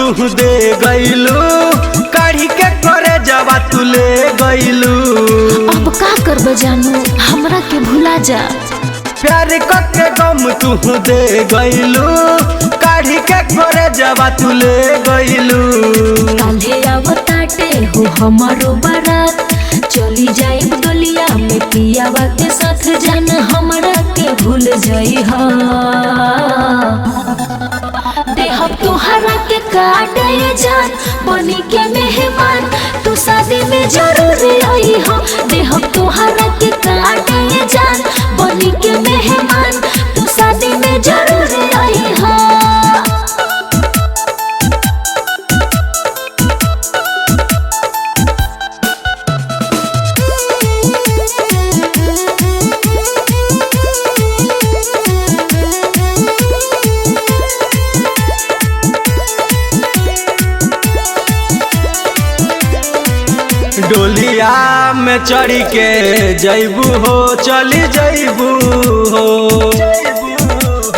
तू दे गइलू, काढ़ी के करे जवा तू ले गइलू। अब का करब जानू हमरा के भुला जा। प्यार के गम तू दे गइलू, काढ़ी के करे जवा तू ले गइलू। काल्हे आवताटे हो हमारो बारात, चली जाए गलिया में पियावा के साथ, जान हमरा के भूल जाई हा। देहब तोहरा के काटे जान बनी के मेहमान, तू शादी में जरूर आई हो। देहब तोहरा के काटे जान बनी के मेहमान, तू शादी में जरूर आई हो। डोलिया में चढ़ी के जैबू हो, चली जैबू हो।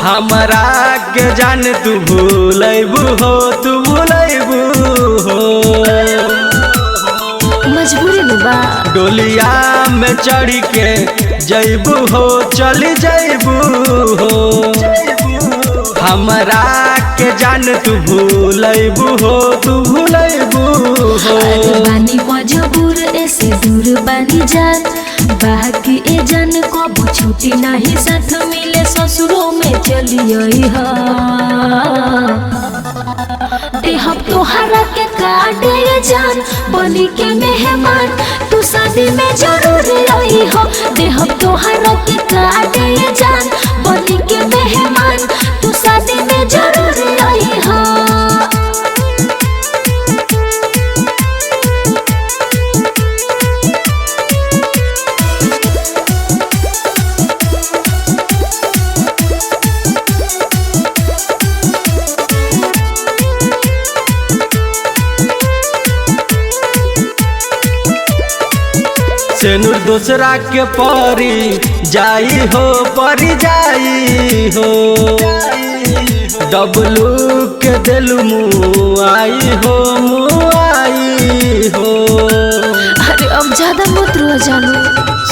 हमरा के जान तू भूलैबू हो, तू भूलैबू हो। मजबूरी में बा। डोलिया में चढ़ी के जैबू हो, चली जैबू हो। हमरा के जान तू भूलैबू हो, तू भूलैबू हो। बानी मजबूर ऐसे दूर बानी जान, बाकी ए जान कब छुट्टी नहीं साथ मिले ससुरों में चली आई हा। देहब तोहरा के काटे जान बनी के मेहमान, तू शादी में जरूर आई हो। देहब तोहरा के काटे जान बनी के मेहमान, तू शादी में जरूर आई हो। सेनुर दूसरा के परी जाई हो, परी जाई हो। डबलू के दिल मुँह आई हो, मुँह आई हो। अरे अब ज्यादा मत रो जानू।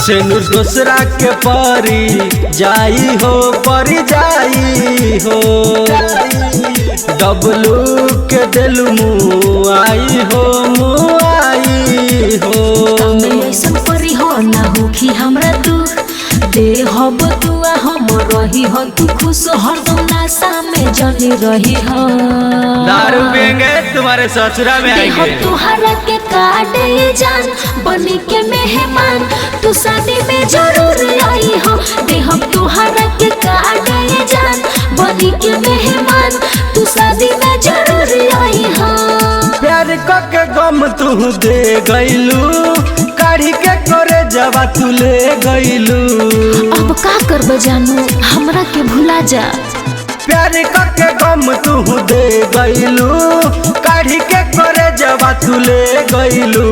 सेनुर दूसरा के परी जाई हो, परी जाई हो। डबलू के दिल मुँह आई हो, मुँह आई हो। ऐसा परी हो ना होखी हमरा दुख, दे हब दुआ हम रही हो तू खुश, हरदम नाशा में जनी रही हो। दारू पिएंगे तुम्हारे ससुरा में आएंगे। देहब तोहरा के काटे जान बनी के मेहमान, तू शादी में जरूर आई हो। देहब तोहरा के काटे जान बनी के मेहमान, तू शादी में जरूर आई हो। प्यार के गम तू दे गइलू, काढ़ी के करे जवा तू ले गइलू। अब का करब जानू हमरा के भुला जा। प्यार के गम तू दे गइलू, काढ़ी के करे जवा तू ले गइलू।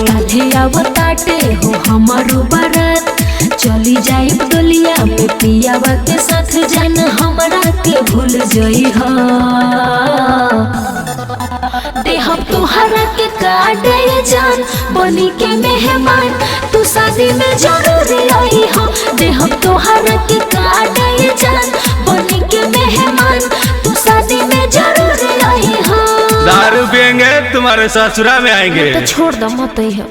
काल्हे आवताटे हो हमारो बारात, चली जाए गलिया में पियावा के साथ, जान हमरा के भूल जाई हा। देहब तोहरा के काटे जान बनी के मेहमान, तू शादी में जरूर आई हो। देहब तोहरा के काटे जान बनी के मेहमान, तू शादी में जरूर आई हो। दारू पिएंगे तुम्हारे ससुरा में आएंगे। तो छोड़ दो मत ही हो।